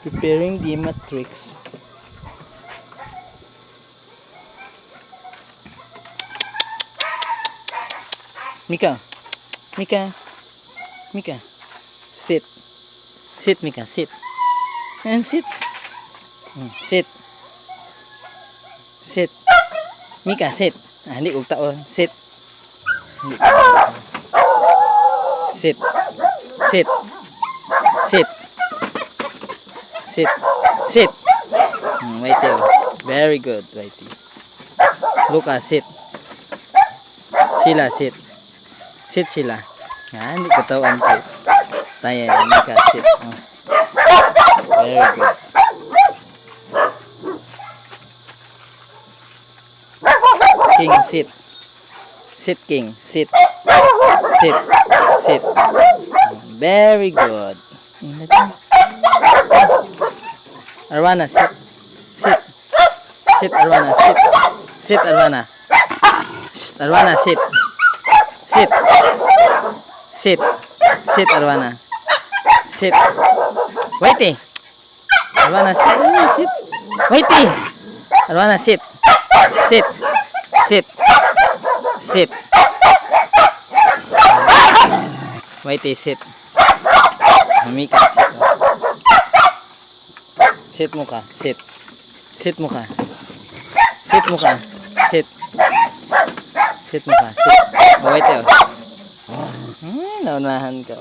Preparing the matrix. Mika. Mika. Mika. Sit. Sit, Mika. Sit. And sit. Sit. Sit. Mika, sit. Hindi ug taon. Sit. Sit. Sit. Sit. Sit. Sit. Whitey. Very good, Whitey. Luka, sit. Sila, sit. Sit sila. Hindi ko tawan ko. Tayo, Mika, sit. Very good. King, sit. Sit, King. Sit. Sit. Sit. Very good. Arwana, sit. Sit. Sit, Arwana. Sit. Sit, Arwana. Shh, Arwana, sit. Sit. Sit. Sit, Arwana. Sit. Whitey. Arwana, sit. Sit. Whitey. Arwana, sit. Sit. Sit. Sit. Whitey, sit. Mika, sit. Sit mo ka. Sit. Sit mo ka. Sit mo ka. Sit. Sit mo ka. Sit. Whitey, naunahan ka.